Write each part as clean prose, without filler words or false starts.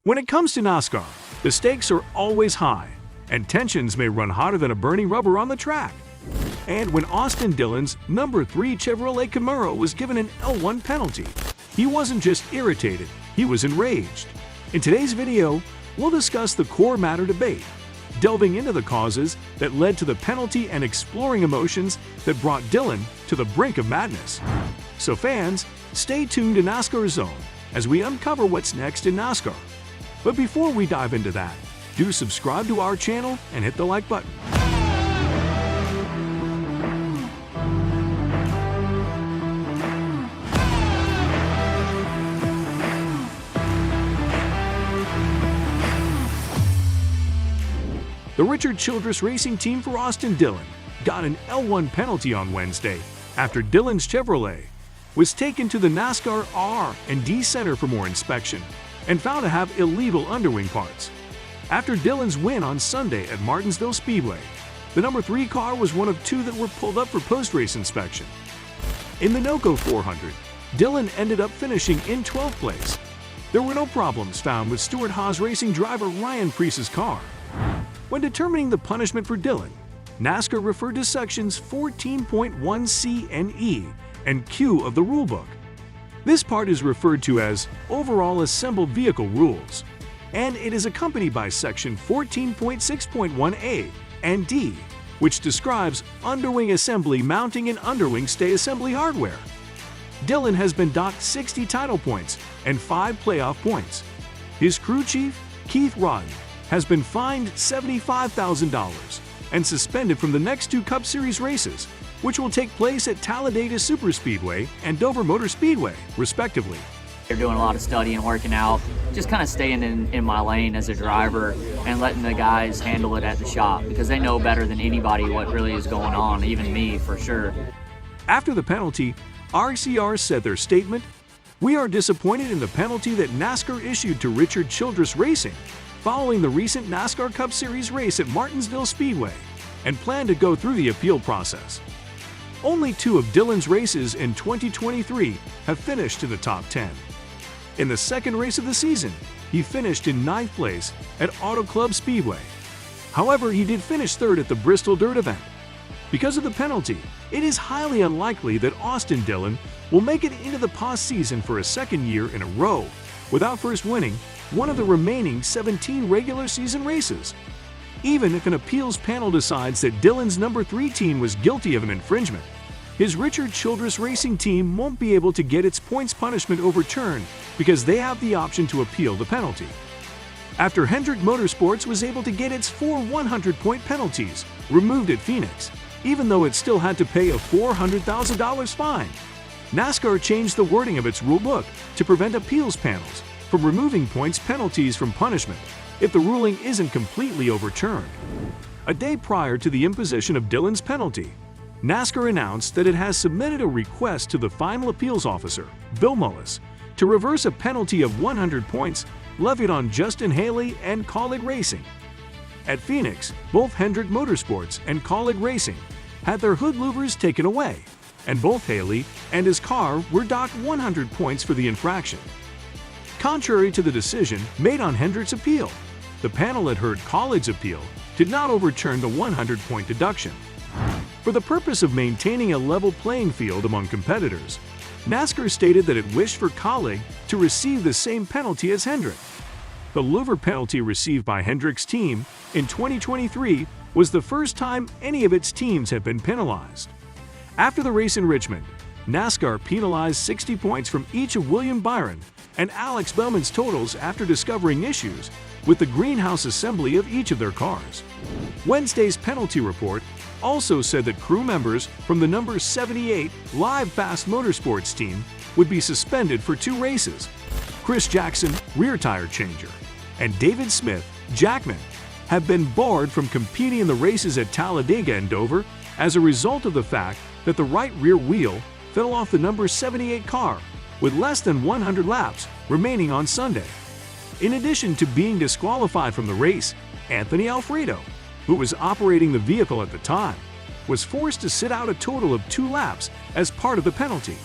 When it comes to NASCAR, the stakes are always high, and tensions may run hotter than a burning rubber on the track. And when Austin Dillon's number 3 Chevrolet Camaro was given an L1 penalty, he wasn't just irritated, he was enraged. In today's video, we'll discuss the core matter debate, delving into the causes that led to the penalty and exploring emotions that brought Dillon to the brink of madness. So fans, stay tuned to NASCAR Zone as we uncover what's next in NASCAR. But before we dive into that, do subscribe to our channel and hit the like button. The Richard Childress racing team for Austin Dillon got an L1 penalty on Wednesday after Dillon's Chevrolet was taken to the NASCAR R&D Center for more inspection and found to have illegal underwing parts. After Dillon's win on Sunday at Martinsville Speedway, the number 3 car was one of 2 that were pulled up for post-race inspection. In the NOCO 400, Dillon ended up finishing in 12th place. There were no problems found with Stewart Haas Racing driver Ryan Preece's car. When determining the punishment for Dillon, NASCAR referred to sections 14.1C and E and Q of the rulebook. This part is referred to as Overall Assembled Vehicle Rules, and it is accompanied by section 14.6.1A and D, which describes underwing assembly, mounting, and underwing stay assembly hardware. Dillon has been docked 60 title points and 5 playoff points. His crew chief, Keith Rodden, has been fined $75,000 and suspended from the next 2 Cup Series races, which will take place at Talladega Superspeedway and Dover Motor Speedway, respectively. They're doing a lot of studying, working out, just kind of staying in my lane as a driver and letting the guys handle it at the shop because they know better than anybody what really is going on, even me for sure. After the penalty, RCR said their statement, "We are disappointed in the penalty that NASCAR issued to Richard Childress Racing following the recent NASCAR Cup Series race at Martinsville Speedway and plan to go through the appeal process." Only 2 of Dillon's races in 2023 have finished in the top 10. In the second race of the season, he finished in 9th place at Auto Club Speedway. However, he did finish 3rd at the Bristol Dirt event. Because of the penalty, it is highly unlikely that Austin Dillon will make it into the postseason for a second year in a row without first winning one of the remaining 17 regular season races. Even if an appeals panel decides that Dillon's number 3 team was guilty of an infringement, his Richard Childress Racing team won't be able to get its points punishment overturned because they have the option to appeal the penalty. After Hendrick Motorsports was able to get its 4 100-point penalties removed at Phoenix, even though it still had to pay a $400,000 fine, NASCAR changed the wording of its rulebook to prevent appeals panels from removing points penalties from punishment if the ruling isn't completely overturned. A day prior to the imposition of Dillon's penalty, NASCAR announced that it has submitted a request to the final appeals officer, Bill Mullis, to reverse a penalty of 100 points levied on Justin Haley and Colleague Racing. At Phoenix, both Hendrick Motorsports and Colleague Racing had their hood louvers taken away, and both Haley and his car were docked 100 points for the infraction. Contrary to the decision made on Hendrick's appeal, the panel that heard Colleague's appeal did not overturn the 100-point deduction. For the purpose of maintaining a level playing field among competitors, NASCAR stated that it wished for Colleague to receive the same penalty as Hendrick. The louver penalty received by Hendrick's team in 2023 was the first time any of its teams have been penalized. After the race in Richmond, NASCAR penalized 60 points from each of William Byron and Alex Bowman's totals after discovering issues with the greenhouse assembly of each of their cars. Wednesday's penalty report also said that crew members from the number 78 Live Fast Motorsports team would be suspended for 2 races. Chris Jackson, rear tire changer, and David Smith, jackman, have been barred from competing in the races at Talladega and Dover as a result of the fact that the right rear wheel fell off the number 78 car with less than 100 laps remaining on Sunday. In addition to being disqualified from the race, Anthony Alfredo, who was operating the vehicle at the time, was forced to sit out a total of 2 laps as part of the penalty.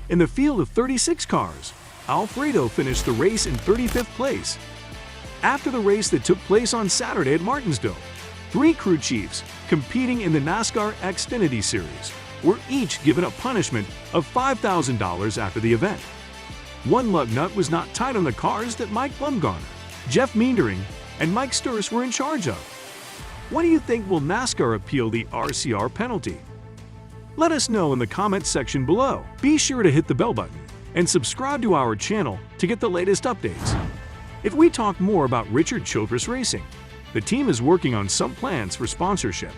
In the field of 36 cars, Alfredo finished the race in 35th place, After the race that took place on Saturday at Martinsville, 3 crew chiefs competing in the NASCAR Xfinity Series were each given a punishment of $5,000 after the event. One lug nut was not tight on the cars that Mike Bumgarner, Jeff Meendering, and Mike Sturz were in charge of. What do you think? Will NASCAR appeal the RCR penalty? Let us know in the comments section below. Be sure to hit the bell button and subscribe to our channel to get the latest updates. If we talk more about Richard Childress Racing, the team is working on some plans for sponsorship.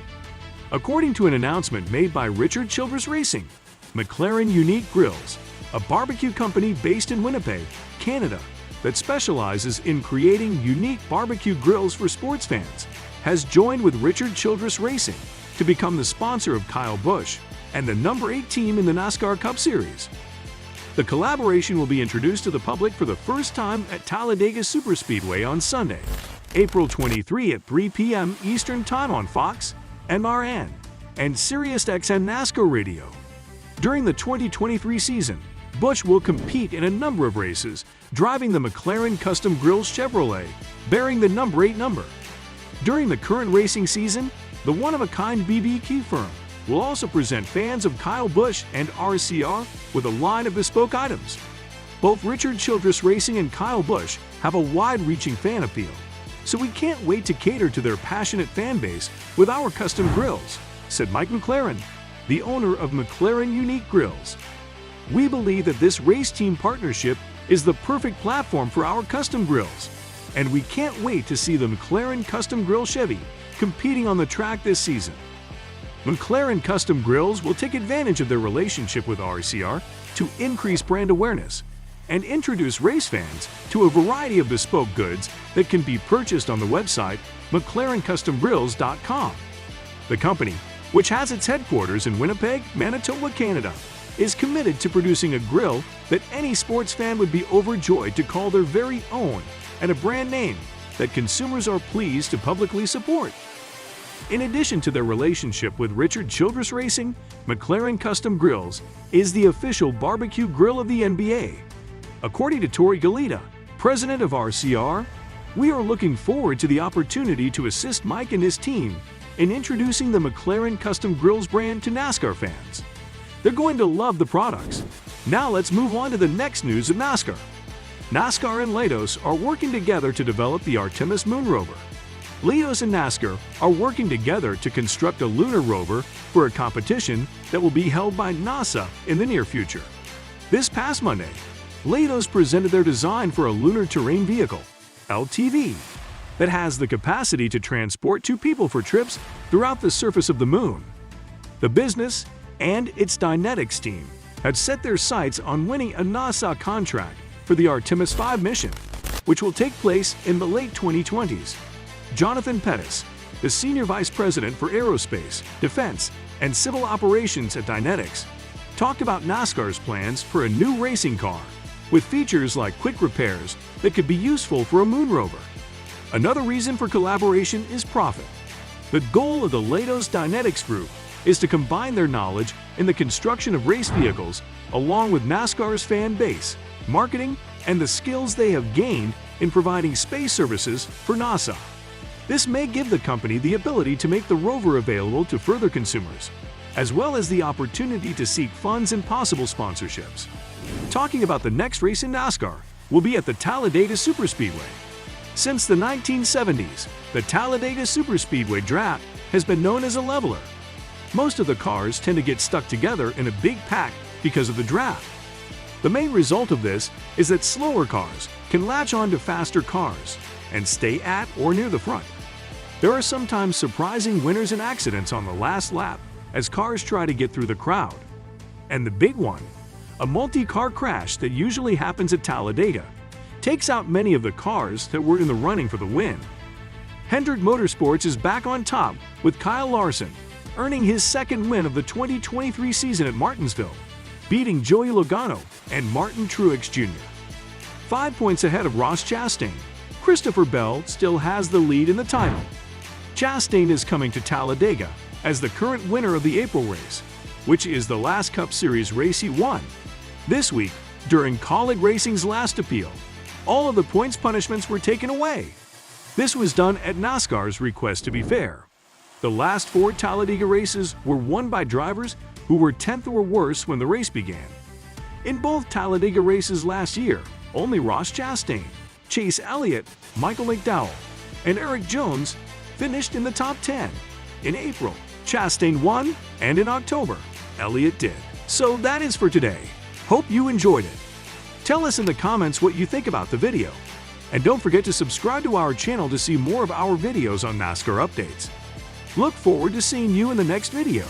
According to an announcement made by Richard Childress Racing, McLaren Unique Grills, a barbecue company based in Winnipeg, Canada, that specializes in creating unique barbecue grills for sports fans, has joined with Richard Childress Racing to become the sponsor of Kyle Busch and the number 8 team in the NASCAR Cup Series. The collaboration will be introduced to the public for the first time at Talladega Superspeedway on Sunday, April 23 at 3 p.m. Eastern Time on Fox, MRN, and SiriusXM NASCAR Radio. During the 2023 season, Busch will compete in a number of races, driving the McLaren Custom Grills Chevrolet, bearing the number 8 number. During the current racing season, the one-of-a-kind BBQ firm will also present fans of Kyle Busch and RCR with a line of bespoke items. Both Richard Childress Racing and Kyle Busch have a wide-reaching fan appeal, so we can't wait to cater to their passionate fan base with our custom grills, said Mike McLaren, the owner of McLaren Unique Grills. We believe that this race team partnership is the perfect platform for our custom grills, and we can't wait to see the McLaren Custom Grill Chevy competing on the track this season. McLaren Custom Grills will take advantage of their relationship with RCR to increase brand awareness and introduce race fans to a variety of bespoke goods that can be purchased on the website McLarencustomgrills.com. The company, which has its headquarters in Winnipeg, Manitoba, Canada, is committed to producing a grill that any sports fan would be overjoyed to call their very own and a brand name that consumers are pleased to publicly support. In addition to their relationship with Richard Childress Racing, McLaren Custom Grills is the official barbecue grill of the NBA. According to Tori Galita, president of RCR, we are looking forward to the opportunity to assist Mike and his team in introducing the McLaren Custom Grills brand to NASCAR fans. They're going to love the products. Now let's move on to the next news of NASCAR. NASCAR and Leidos are working together to develop the Artemis Moon Rover. Leidos and NASCAR are working together to construct a lunar rover for a competition that will be held by NASA in the near future. This past Monday, Leidos presented their design for a lunar terrain vehicle, LTV, that has the capacity to transport 2 people for trips throughout the surface of the moon. The business and its Dynetics team had set their sights on winning a NASA contract for the Artemis 5 mission, which will take place in the late 2020s. Jonathan Pettis, the Senior Vice President for Aerospace, Defense, and Civil Operations at Dynetics, talked about NASCAR's plans for a new racing car with features like quick repairs that could be useful for a moon rover. Another reason for collaboration is profit. The goal of the Leidos Dynetics Group is to combine their knowledge in the construction of race vehicles along with NASCAR's fan base, marketing, and the skills they have gained in providing space services for NASA. This may give the company the ability to make the rover available to further consumers, as well as the opportunity to seek funds and possible sponsorships. Talking about the next race in NASCAR will be at the Talladega Superspeedway. Since the 1970s, the Talladega Superspeedway draft has been known as a leveler. Most of the cars tend to get stuck together in a big pack because of the draft. The main result of this is that slower cars can latch on to faster cars and stay at or near the front. There are sometimes surprising winners and accidents on the last lap as cars try to get through the crowd. And the big one, a multi-car crash that usually happens at Talladega, takes out many of the cars that were in the running for the win. Hendrick Motorsports is back on top with Kyle Larson, earning his second win of the 2023 season at Martinsville, beating Joey Logano and Martin Truex Jr. 5 points ahead of Ross Chastain, Christopher Bell still has the lead in the title. Chastain is coming to Talladega as the current winner of the April race, which is the last Cup Series race he won. This week, during Kaulig Racing's last appeal, all of the points punishments were taken away, This was done at NASCAR's request to be fair. The last 4 Talladega races were won by drivers who were 10th or worse when the race began. In both Talladega races last year, only Ross Chastain, Chase Elliott, Michael McDowell, and Eric Jones finished in the top 10. In April, Chastain won, and in October, Elliott did. So that is for today. Hope you enjoyed it. Tell us in the comments what you think about the video. And don't forget to subscribe to our channel to see more of our videos on NASCAR updates. Look forward to seeing you in the next video.